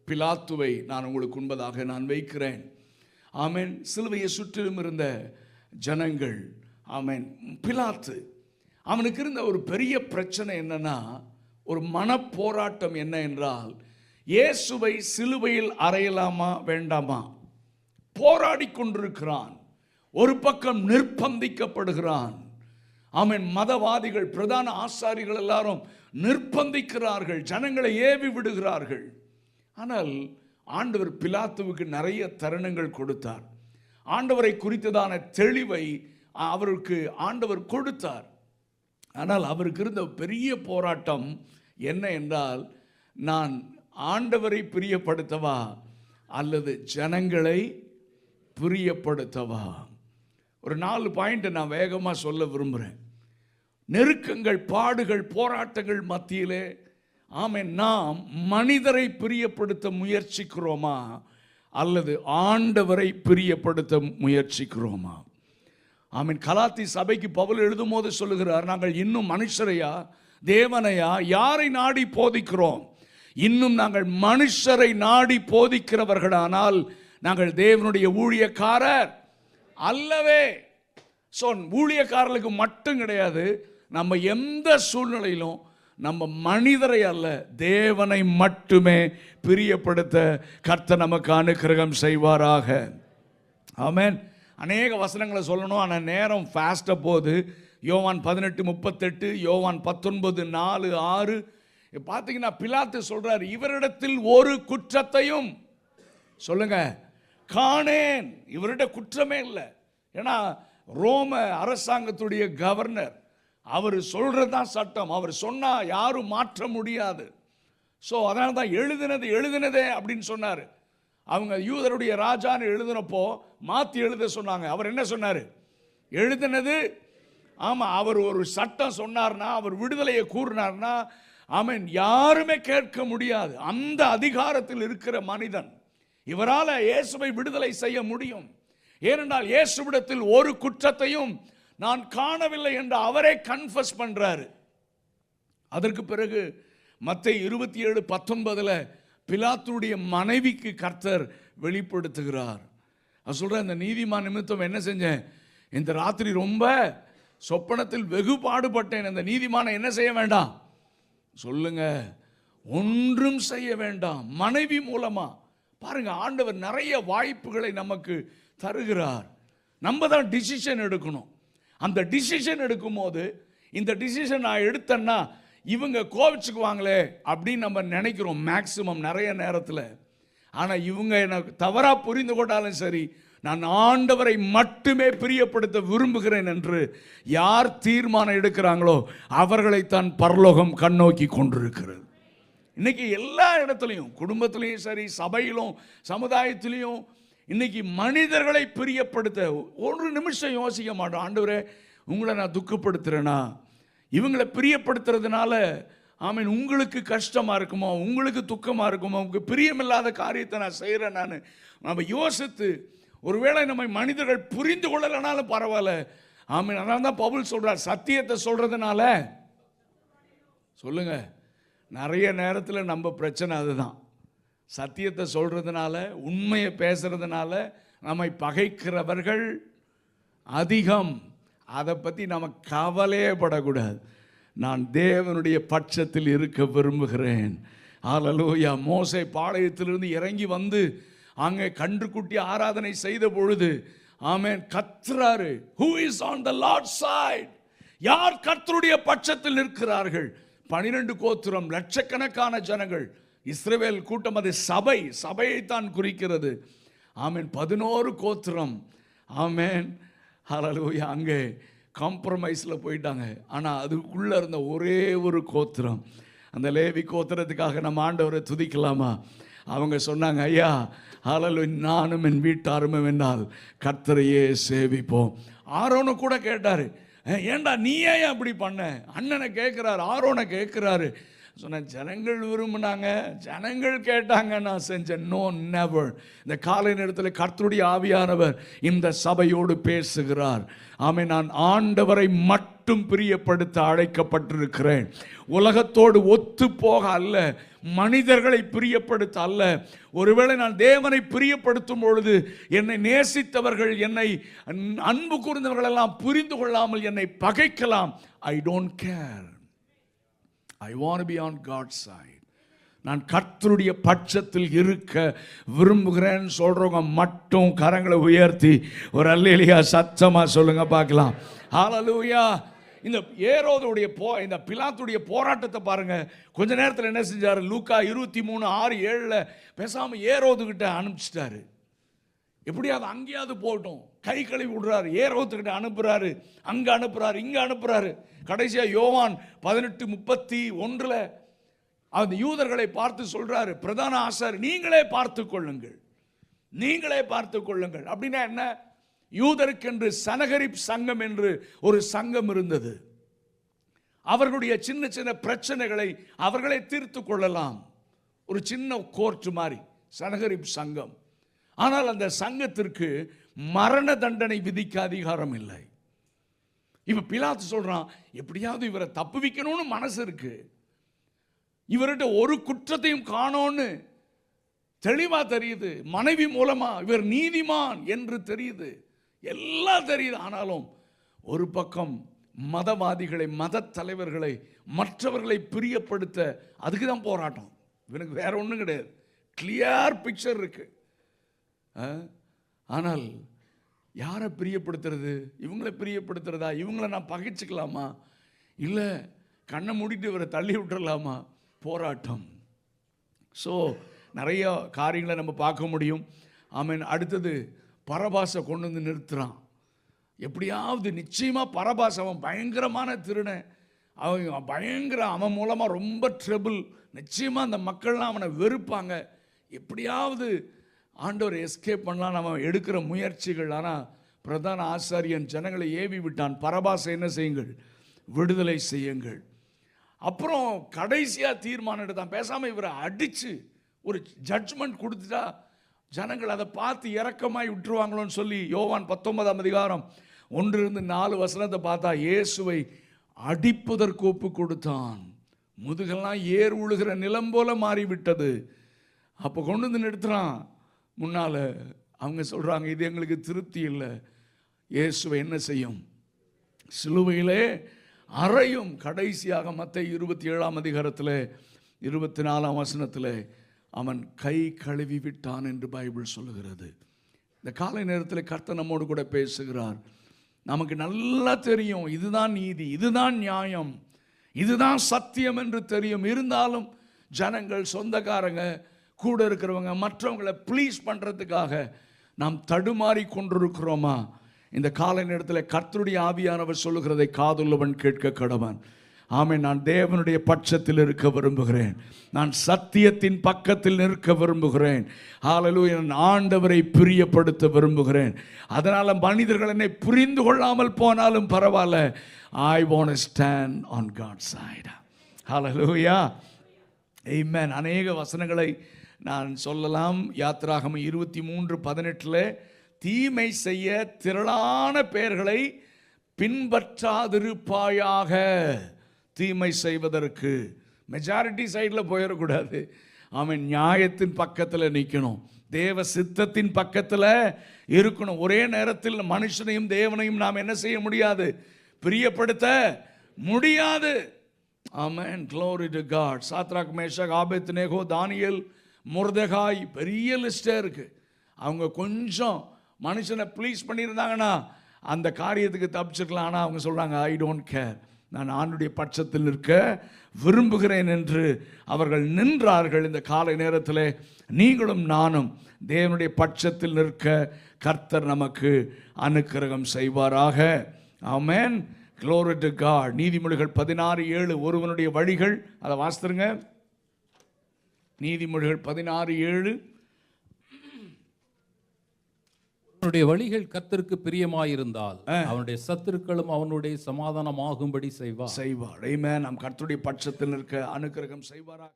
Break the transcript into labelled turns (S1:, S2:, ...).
S1: பிலாத்துவை நான் உங்களுக்கு முன்பதாக நான் வைக்கிறேன். ஆமென். சிலுவையை சுற்றிலும் இருந்த ஜனங்கள், ஆமென். பிலாத்து அவனுக்கு இருந்த ஒரு பெரிய பிரச்சனை என்னன்னா, ஒரு மனப்போராட்டம் என்ன என்றால், இயேசுவை சிலுவையில் அறையலாமா வேண்டாமா போராடி கொண்டிருக்கிறான். ஒரு பக்கம் நிர்பந்திக்கப்படுகிறான். ஆமென். மதவாதிகள், பிரதான ஆசாரிகள் எல்லாரும் நிர்பந்திக்கிறார்கள், ஜனங்களை ஏவி விடுகிறார்கள். ஆனால் ஆண்டவர் பிலாத்துவுக்கு நிறைய தருணங்கள் கொடுத்தார். ஆண்டவரை குறித்ததான தெளிவை அவருக்கு ஆண்டவர் கொடுத்தார். ஆனால் அவருக்கு இருந்த பெரிய போராட்டம் என்ன என்றால், நான் ஆண்டவரை பிரியப்படுத்தவா அல்லது ஜனங்களை பிரியப்படுத்தவா? ஒரு 4 பாயிண்ட் நான் வேகமாக சொல்ல விரும்புகிறேன். நெருக்கங்கள், பாடுகள், போராட்டங்கள் மத்தியிலே ஆமென் நாம் மனிதரை பிரியப்படுத்த முயற்சிக்கிறோமா அல்லது ஆண்டவரை பிரியப்படுத்த முயற்சிக்கிறோமா? ஆமென். கலாத்தி சபைக்கு பவுல் எழுதும் போது சொல்லுகிறார், நாங்கள் இன்னும் மனுஷரையா தேவனையா யாரை நாடி போதிக்கிறோம்? இன்னும் நாங்கள் மனுஷரை நாடி போதிக்கிறவர்களானால் நாங்கள் தேவனுடைய ஊழியக்காரர் அல்லவே. ஸோ ஊழியக்காரர்களுக்கு மட்டும் கிடையாது, நம்ம எந்த சூழ்நிலையிலும் நம்ம மனிதரை அல்ல தேவனை மட்டுமே பிரியப்படுத்த கர்த்தர் நமக்கு அனுக்கிரகம் செய்வாராக. ஆமென். அநேக வசனங்களை சொல்லணும், ஆனால் நேரம் ஃபாஸ்ட்டாக போகுது. யோவான் 18:38, யோவான் 19:4-6 பார்த்தீங்கன்னா பிலாத்து சொல்றார், இவரிடத்தில் ஒரு குற்றத்தையும் சொல்லுங்க காணேன். இவரிட குற்றமே இல்லை. ஏன்னா ரோம அரசாங்கத்துடைய கவர்னர், அவர் சொல்றது தான் சட்டம். அவர் சொன்னா யாரும் மாற்ற முடியாது. ஸோ அதனால தான் எழுதினதே அப்படின்னு சொன்னார். அவங்க யூதருடைய ராஜான்னு எழுதினப்போ மாற்றி எழுத சொன்னாங்க. அவர் என்ன சொன்னார்? எழுதினது. ஆமாம், அவர் ஒரு சட்டம் சொன்னார்னா, அவர் விடுதலையை கூறினார்னா, ஆமென், யாருமே கேட்க முடியாது. அந்த அதிகாரத்தில் இருக்கிற மனிதன், இவரால் இயேசுவை விடுதலை செய்ய முடியும். ஏனென்றால் இயேசுவிடத்தில் ஒரு குற்றத்தையும் நான் காணவில்லை என்று அவரே கன்ஃபஸ் பண்றாரு. அதற்கு பிறகு மத்தேயு 27:19 பிலாத்துடைய மனைவிக்கு கர்த்தர் வெளிப்படுத்துகிறார். அவர் சொல்ற, இந்த நீதிமான் நிமித்தம் என்ன செஞ்சேன்? இந்த ராத்திரி ரொம்ப சொப்பனத்தில் வெகு பாடுபட்டேன். இந்த நீதிமானை என்ன செய்ய வேண்டாம்? சொல்லுங்க, ஒன்றும் செய்ய வேண்டாம். மனைவி மூலமா பாருங்க, ஆண்டவர் நிறைய வாய்ப்புகளை நமக்கு தருகிறார். நம்ம தான் டிசிஷன் எடுக்கணும். அந்த டிசிஷன் எடுக்கும் போது, இந்த டிசிஷன் நான் எடுத்தேன்னா இவங்க கோவிச்சுக்குவாங்களே அப்படின்னு நம்ம நினைக்கிறோம் மேக்சிமம் நிறைய நேரத்தில். ஆனால் இவங்க எனக்கு தவறாக புரிந்து கொண்டாலும் சரி, நான் ஆண்டவரை மட்டுமே பிரியப்படுத்த விரும்புகிறேன் என்று யார் தீர்மானம் எடுக்கிறாங்களோ அவர்களைத்தான் பரலோகம் கண்ணோக்கி கொண்டிருக்கிறது. இன்னைக்கு எல்லா இடத்துலையும், குடும்பத்திலையும் சரி, சபையிலும் சமுதாயத்திலையும் இன்னைக்கு மனிதர்களை பிரியப்படுத்த ஒரு நிமிஷம் யோசிக்க மாட்டோம். ஆண்டவரே, உங்களை நான் துக்கப்படுத்துறேனா? இவங்களை பிரியப்படுத்துறதுனால ஆமீன் உங்களுக்கு கஷ்டமாக இருக்குமோ, உங்களுக்கு துக்கமாக இருக்குமோ, உங்களுக்கு பிரியமில்லாத காரியத்தை நான் செய்கிறேன். நம்ம யோசித்து, ஒருவேளை நம்ம மனிதர்கள் புரிந்து கொள்ளலைனாலும் பரவாயில்ல. ஆமீன். அதனால தான் பவுல் சொல்கிறார், சத்தியத்தை சொல்கிறதுனால சொல்லுங்க. நிறைய நேரத்தில் நம்ம பிரச்சனை அதுதான். சத்தியத்தை சொல்கிறதுனால, உண்மையை பேசுறதுனால நம்மை பகைக்கிறவர்கள் அதிகம். அதை பற்றி நம்ம கவலையே படக்கூடாது. நான் தேவனுடைய பட்சத்தில் இருக்க விரும்புகிறேன். ஹல்லேலூயா. மோசே பாளையத்திலிருந்து இறங்கி வந்து அங்கே கன்றுக்குட்டி ஆராதனை செய்த பொழுது ஆமென் கத்துறாரு, who is on the Lord's side? யார் கர்த்தருடைய பட்சத்தில் நிற்கிறார்கள்? 12 கோத்திரம், லட்சக்கணக்கான ஜனங்கள், இஸ்ரவேல் கூட்டம். அது சபையைத்தான் குறிக்கிறது. ஆமென். 11 கோத்திரம். ஆமென். ஹல்லேலூயா. அங்கே காம்ப்ரமைஸில் போயிட்டாங்க. ஆனால் அதுக்குள்ளே இருந்த ஒரே ஒரு கோத்திரம், அந்த லேவி கோத்திரத்துக்காக நம்ம ஆண்டவரை துதிக்கலாமா? அவங்க சொன்னாங்க, ஐயா ஹல்லேலூயா, நானும் என் வீட்டாரும் வேண்டால் கர்த்தரையே சேவிப்போம். ஆரோனை கூட கேட்டார், ஏண்டா நீ ஏன் அப்படி பண்ண? அண்ணனை கேட்குறாரு, ஆரோனை கேட்குறாரு. சொன்னேன், ஜனங்கள் விரும்பினாங்க, ஜனங்கள் கேட்டாங்க, நான் செஞ்சேன். No, never. இந்த காலை நேரத்தில் கர்த்தருடைய ஆவியானவர் இந்த சபையோடு பேசுகிறார். ஆமென். நான் ஆண்டவரை மட்டும் பிரியப்படுத்த அழைக்கப்பட்டிருக்கிறேன். உலகத்தோடு ஒத்து போக அல்ல, மனிதர்களை பிரியப்படுத்த அல்ல. ஒருவேளை நான் தேவனை பிரியப்படுத்தும் பொழுது என்னை நேசித்தவர்கள், என்னை அன்பு கூர்ந்தவர்கள் எல்லாம் புரிந்து கொள்ளாமல் என்னை பகைக்கலாம். I don't care. I want to be on God's side. நான் கர்த்தருடைய பட்சத்தில் இருக்க விரும்புகிறேன்னு சொல்றவங்க மட்டும் கரங்களை உயர்த்தி ஒரு அல்லேலூயா சத்தமா சொல்லுங்க பார்க்கலாம். ஹல்லேலூயா. இந்த ஏரோதுடைய இந்த பிலாத்துடைய போராட்டத்தை பாருங்க. கொஞ்ச நேரத்தில் என்ன செஞ்சாரு? லூக்கா 23:6-7 பேசாம ஏரோதுகிட்ட அனுப்பிச்சிட்டாரு. எப்படியாவது அங்கேயாவது போகட்டும், கை கழுவி விடுறாரு. ஏரோதுகிட்ட அனுப்புறாரு, அங்க அனுப்புறாரு, இங்க அனுப்புறாரு. கடைசியா யோவான் 18:31 அந்த யூதர்களை பார்த்து சொல்றாரு, பிரதான ஆசாரி நீங்களே பார்த்து கொள்ளுங்கள், நீங்களே பார்த்து கொள்ளுங்கள். அப்படின்னா என்ன? யூதருக்கென்று சனகரிப் சங்கம் என்று ஒரு சங்கம் இருந்தது. அவர்களுடைய சின்ன சின்ன பிரச்சனைகளை அவர்களே தீர்த்து கொள்ளலாம். ஒரு சின்ன கோர்ட் மாதிரி சனகரிப் சங்கம். ஆனால் அந்த சங்கத்திற்கு மரண தண்டனை விதிக்க அதிகாரம் இல்லை. இப்ப பிலாத்து சொல்றான், எப்படியாவது இவரை தப்பு வைக்கணும்னு மனசு இருக்கு, இவர்கிட்ட ஒரு குற்றத்தையும் காணோன்னு தெளிவா தெரியுது, மனைவி மூலமா இவர் நீதிமான் என்று தெரியுது, எல்லாம் தெரியுது. ஆனாலும் ஒரு பக்கம் மதவாதிகளை, மத தலைவர்களை, மற்றவர்களை பிரியப்படுத்த அதுக்கு தான் போராட்டம். இவனுக்கு வேற ஒன்றும் கிடையாது, கிளியர் பிக்சர் இருக்கு. ஆனால் யாரை பிரியப்படுத்துறது? இவங்களை பிரியப்படுத்துறதா? இவங்களை நான் பகைச்சிக்கலாமா? இல்லை கண்ணை மூடிட்டு இவரை தள்ளி விட்டுறலாமா? போராட்டம். ஸோ நிறைய காரியங்களை நம்ம பார்க்க முடியும். ஆமென். அடுத்தது பரபாசை கொண்டு வந்து நிறுத்துறான். எப்படியாவது நிச்சயமாக பரபாஸ் அவன் பயங்கரமான திருடன், அவன் மூலமாக ரொம்ப ட்ரபிள், நிச்சயமாக அந்த மக்கள்லாம் அவனை வெறுப்பாங்க. எப்படியாவது ஆண்டவர் எஸ்கேப் பண்ணலாம் நம்ம எடுக்கிற முயற்சிகள். ஆனால் பிரதான ஆசாரியன் ஜனங்களை ஏவி விட்டான், பரபாசை என்ன செய்யுங்கள்? விடுதலை செய்யுங்கள். அப்புறம் கடைசியாக தீர்மானம் எடுத்தான், பேசாமல் இவரை அடித்து ஒரு ஜட்ஜ்மெண்ட் கொடுத்துட்டா ஜனங்கள் அதை பார்த்து இரக்கமாய் விட்டுருவாங்களோன்னு சொல்லி யோவான் 19:1-4 பார்த்தா இயேசுவை அடிப்பதற்கு ஒப்பு கொடுத்தான். முதுகெல்லாம் ஏர் உழுகிற நிலம் போல மாறிவிட்டது. அப்போ கொண்டு வந்து நிறுத்துறான் முன்னால். அவங்க சொல்கிறாங்க, இது எங்களுக்கு திருப்தி இல்லை, இயேசுவை என்ன செய்யும்? சிலுவையிலே அறையும். கடைசியாக மத்தேயு 27:24 அவன் கை கழுவி விட்டான் என்று பைபிள் சொல்லுகிறது. இந்த காலை நேரத்தில் கர்த்தர் நம்மோடு கூட பேசுகிறார். நமக்கு நல்லா தெரியும், இதுதான் நீதி, இதுதான் நியாயம், இதுதான் சத்தியம் என்று தெரியும். இருந்தாலும் ஜனங்கள், சொந்தக்காரங்க, கூட இருக்கிறவங்க, மற்றவங்களை ப்ளீஸ் பண்ணுறதுக்காக நாம் தடுமாறி கொண்டிருக்கிறோமா? இந்த காலை நேரத்தில் கர்த்தருடைய ஆவியானவர் சொல்லுகிறதை காதுள்ளவன் கேட்க கடவன். ஆமென். நான் தேவனுடைய பட்சத்தில் இருக்க விரும்புகிறேன், நான் சத்தியத்தின் பக்கத்தில் நிற்க விரும்புகிறேன். ஹல்லேலூயா. நான் ஆண்டவரை பிரியப்படுத்த விரும்புகிறேன். அதனால் மனிதர்கள் என்னை புரிந்து கொள்ளாமல் போனாலும் பரவாயில்ல, I want to stand on God's side. ஹல்லேலூயா. ஆமென். அநேக வசனங்களை நான் சொல்லலாம். யாத்திராகமம் 23:18 தீமை செய்ய திரளான பேர்களை பின்பற்றாதிருப்பாயாக. தீமை செய்வதற்கு மெஜாரிட்டி சைடில் போயிடக்கூடாது. அவன் நியாயத்தின் பக்கத்தில் நிற்கணும், தேவ சித்தத்தின் பக்கத்தில் இருக்கணும். ஒரே நேரத்தில் மனுஷனையும் தேவனையும் நாம் என்ன செய்ய முடியாது? பிரியப்படுத்த முடியாது. ஆமென். glory to God. Shadrach, Meshach, Abednego, Daniel, Mordecai, பெரிய லிஸ்டே இருக்கு. அவங்க கொஞ்சம் மனுஷனை ப்ளீஸ் பண்ணியிருந்தாங்கன்னா அந்த காரியத்துக்கு தப்பிச்சிருக்கலாம். ஆனால் அவங்க சொல்கிறாங்க, ஐ டோன்ட் கேர், நான் ஆண்டுடைய பட்சத்தில் நிற்க விரும்புகிறேன் என்று அவர்கள் நின்றார்கள். இந்த காலை நேரத்தில் நீங்களும் நானும் தேவனுடைய பட்சத்தில் நிற்க கர்த்தர் நமக்கு அனுக்கிரகம் செய்வாராக. ஆமென். glory to God. நீதிமொழிகள் 16:7 ஒருவனுடைய வழிகள், அதை வாசித்துருங்க. நீதிமொழிகள் 16:7
S2: அவனுடைய வழிகள் கர்த்தருக்கு பிரியமாயிருந்தால் அவனுடைய சத்துருக்களும் அவனுடைய சமாதானமாகும்படி செய்வார்.
S1: ஆமென். நாம் கர்த்தருடைய பட்சத்தில் இருக்க அனுக்கிரகம் செய்வாரா.